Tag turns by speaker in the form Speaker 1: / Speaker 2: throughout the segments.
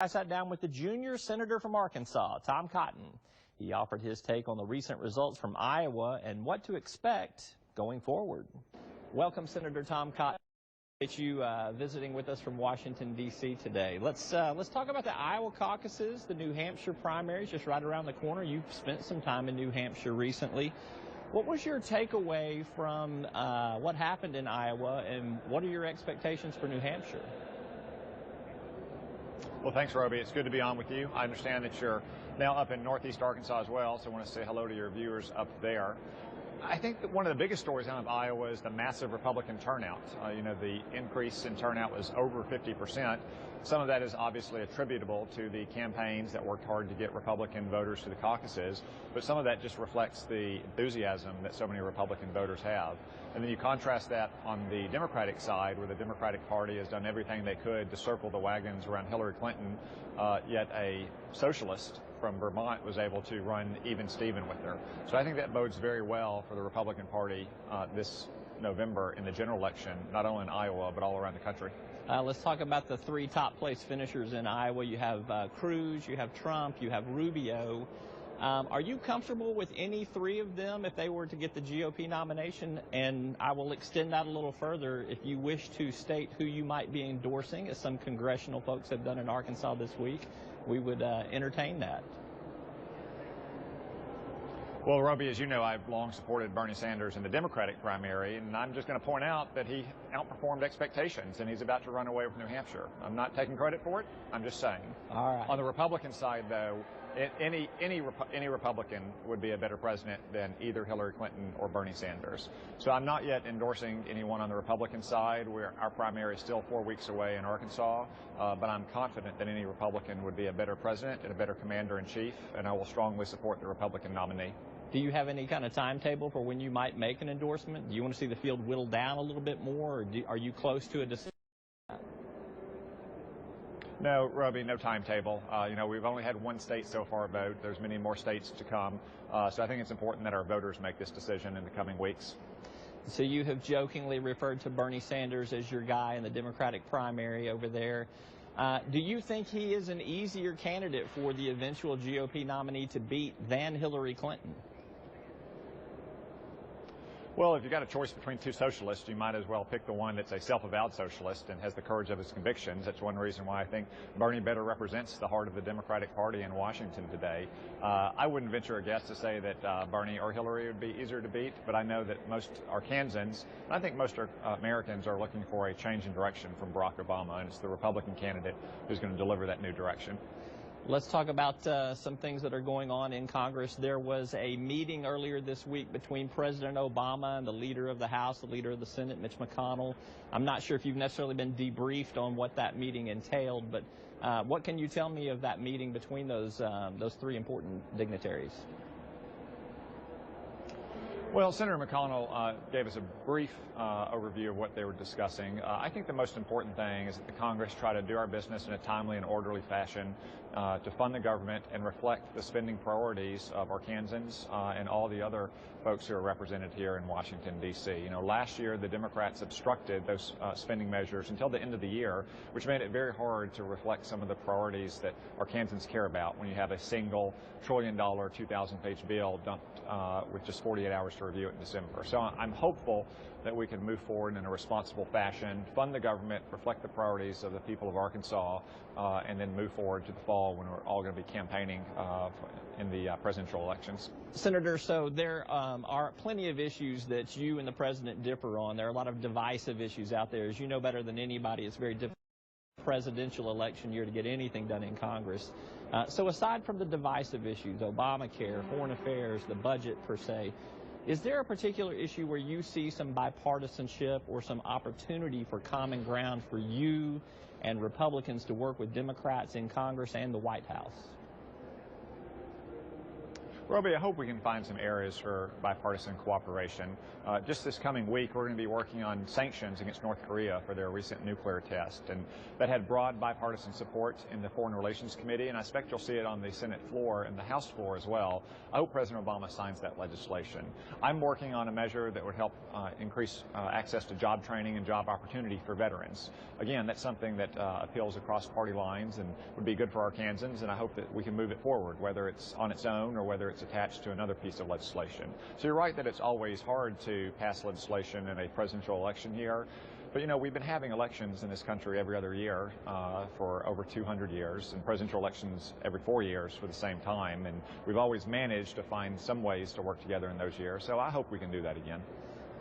Speaker 1: I sat down with the junior senator from Arkansas, Tom Cotton. He offered his take on the recent results from Iowa and what to expect going forward. Welcome, Senator Tom Cotton. Appreciate you visiting with us from Washington, D.C. today. Let's talk about the Iowa caucuses, the New Hampshire primaries just right around the corner. You've spent some time in New Hampshire recently. What was your takeaway from what happened in Iowa, and what are your expectations for New Hampshire?
Speaker 2: Well, thanks, Roby. It's good to be on with you. I understand that you're now up in Northeast Arkansas as well, so I want to say hello to your viewers up there. I think that one of the biggest stories out of Iowa is the massive Republican turnout. The increase in turnout was over 50%. Some of that is obviously attributable to the campaigns that worked hard to get Republican voters to the caucuses, but some of that just reflects the enthusiasm that so many Republican voters have. And then you contrast that on the Democratic side, where the Democratic Party has done everything they could to circle the wagons around Hillary Clinton, yet a socialist from Vermont was able to run even Steven with her. So I think that bodes very well for the Republican Party this November in the general election, not only in Iowa, but all around the country.
Speaker 1: Let's talk about the three top place finishers in Iowa. You have Cruz, you have Trump, you have Rubio. Are you comfortable with any three of them if they were to get the GOP nomination? And I will extend that a little further. If you wish to state who you might be endorsing, as some congressional folks have done in Arkansas this week, we would entertain that.
Speaker 2: Well, Roby, as you know, I've long supported Bernie Sanders in the Democratic primary, and I'm just going to point out that he outperformed expectations, and he's about to run away with New Hampshire. I'm not taking credit for it. I'm just saying.
Speaker 1: All right.
Speaker 2: On the Republican side, though, any Republican would be a better president than either Hillary Clinton or Bernie Sanders. So I'm not yet endorsing anyone on the Republican side. Our primary is still 4 weeks away in Arkansas, but I'm confident that any Republican would be a better president and a better commander-in-chief, and I will strongly support the Republican nominee.
Speaker 1: Do you have any kind of timetable for when you might make an endorsement? Do you want to see the field whittled down a little bit more, or are you close to a decision?
Speaker 2: No, Roby, no timetable. We've only had one state so far vote. There's many more states to come. So I think it's important that our voters make this decision in the coming weeks.
Speaker 1: So you have jokingly referred to Bernie Sanders as your guy in the Democratic primary over there. Do you think he is an easier candidate for the eventual GOP nominee to beat than Hillary Clinton?
Speaker 2: Well, if you've got a choice between two socialists, you might as well pick the one that's a self-avowed socialist and has the courage of his convictions. That's one reason why I think Bernie better represents the heart of the Democratic Party in Washington today. I wouldn't venture a guess to say that Bernie or Hillary would be easier to beat, but I know that most Arkansans, and I think most Americans, are looking for a change in direction from Barack Obama, and it's the Republican candidate who's going to deliver that new direction.
Speaker 1: Let's talk about some things that are going on in Congress. There was a meeting earlier this week between President Obama and the leader of the House, the leader of the Senate, Mitch McConnell. I'm not sure if you've necessarily been debriefed on what that meeting entailed, but what can you tell me of that meeting between those three important dignitaries?
Speaker 2: Well, Senator McConnell gave us a brief overview of what they were discussing. I think the most important thing is that the Congress try to do our business in a timely and orderly fashion to fund the government and reflect the spending priorities of Arkansans and all the other folks who are represented here in Washington, D.C. Last year the Democrats obstructed those spending measures until the end of the year, which made it very hard to reflect some of the priorities that Arkansans care about when you have a single $1 trillion, 2,000-page bill dumped with just 48 hours to review it in December. So I'm hopeful that we can move forward in a responsible fashion, fund the government, reflect the priorities of the people of Arkansas, and then move forward to the fall when we're all going to be campaigning in the presidential elections.
Speaker 1: Senator, so there are plenty of issues that you and the president differ on. There are a lot of divisive issues out there. As you know better than anybody, it's very difficult presidential election year to get anything done in Congress. So aside from the divisive issues, Obamacare, foreign affairs, the budget per se, is there a particular issue where you see some bipartisanship or some opportunity for common ground for you and Republicans to work with Democrats in Congress and the White House?
Speaker 2: Roby, I hope we can find some areas for bipartisan cooperation. Just this coming week, we're going to be working on sanctions against North Korea for their recent nuclear test. And that had broad bipartisan support in the Foreign Relations Committee, and I expect you'll see it on the Senate floor and the House floor as well. I hope President Obama signs that legislation. I'm working on a measure that would help increase access to job training and job opportunity for veterans. Again, that's something that appeals across party lines and would be good for Arkansans, and I hope that we can move it forward, whether it's on its own or whether it's attached to another piece of legislation. So you're right that it's always hard to pass legislation in a presidential election year. But, you know, we've been having elections in this country every other year for over 200 years, and presidential elections every 4 years for the same time. And we've always managed to find some ways to work together in those years. So I hope we can do that again.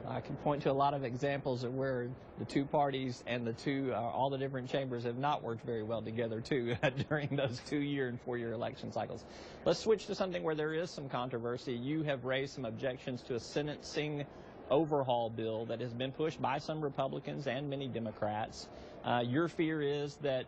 Speaker 1: I can point to a lot of examples of where the two parties and all the different chambers have not worked very well together, too, during those 2-year and 4-year election cycles. Let's switch to something where there is some controversy. You have raised some objections to a sentencing overhaul bill that has been pushed by some Republicans and many Democrats. Your fear is that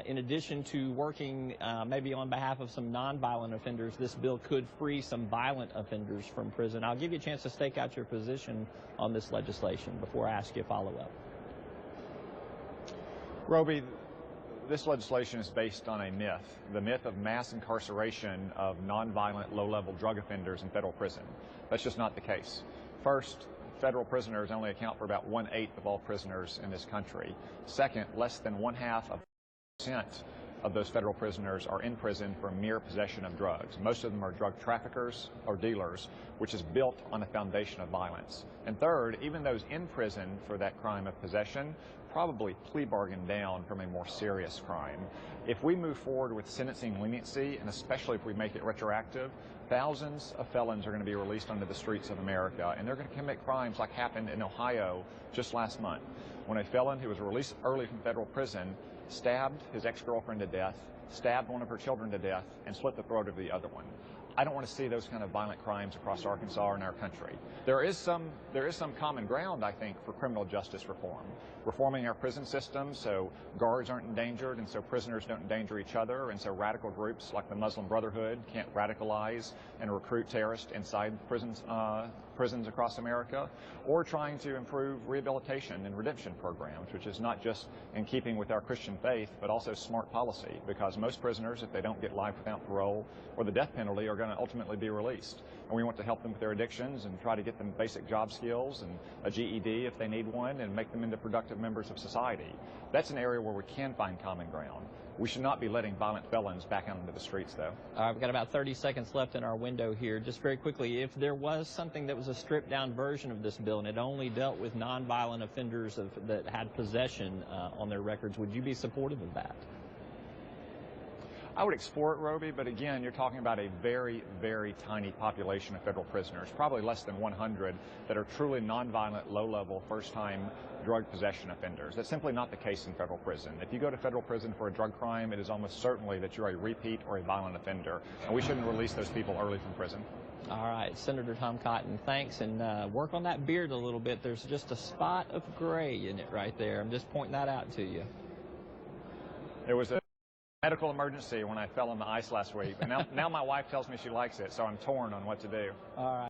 Speaker 1: in addition to working maybe on behalf of some nonviolent offenders, this bill could free some violent offenders from prison. I'll give you a chance to stake out your position on this legislation before I ask you a follow-up.
Speaker 2: Roby, this legislation is based on a myth, the myth of mass incarceration of nonviolent, low-level drug offenders in federal prison. That's just not the case. First, federal prisoners only account for about 1/8 of all prisoners in this country. Second, less than 0.5% of those federal prisoners are in prison for mere possession of drugs. Most of them are drug traffickers or dealers, which is built on a foundation of violence. And third, even those in prison for that crime of possession probably plea bargain down from a more serious crime. If we move forward with sentencing leniency, and especially if we make it retroactive, thousands of felons are going to be released onto the streets of America, and they're going to commit crimes like happened in Ohio just last month, when a felon who was released early from federal prison stabbed his ex-girlfriend to death, stabbed one of her children to death, and slit the throat of the other one. I don't want to see those kind of violent crimes across Arkansas or in our country. There is some common ground, I think, for criminal justice reform. Reforming our prison system so guards aren't endangered and so prisoners don't endanger each other, and so radical groups like the Muslim Brotherhood can't radicalize and recruit terrorists inside prisons across America, or trying to improve rehabilitation and redemption programs, which is not just in keeping with our Christian faith, but also smart policy, because most prisoners, if they don't get life without parole or the death penalty, are going to ultimately be released. And we want to help them with their addictions and try to get them basic job skills and a GED if they need one, and make them into productive members of society. That's an area where we can find common ground. We should not be letting violent felons back out into the streets, though.
Speaker 1: All right, we've got about 30 seconds left in our window here. Just very quickly, if there was something that was a stripped-down version of this bill and it only dealt with nonviolent offenders that had possession on their records, would you be supportive of that?
Speaker 2: I would explore it, Roby, but again, you're talking about a very, very tiny population of federal prisoners, probably less than 100, that are truly nonviolent, low-level, first-time drug possession offenders. That's simply not the case in federal prison. If you go to federal prison for a drug crime, it is almost certainly that you're a repeat or a violent offender, and we shouldn't release those people early from prison. All
Speaker 1: right, Senator Tom Cotton, thanks, and work on that beard a little bit. There's just a spot of gray in it right there. I'm just pointing that out to you.
Speaker 2: It was a medical emergency when I fell on the ice last week, and now my wife tells me she likes it, so I'm torn on what to do.
Speaker 1: All right.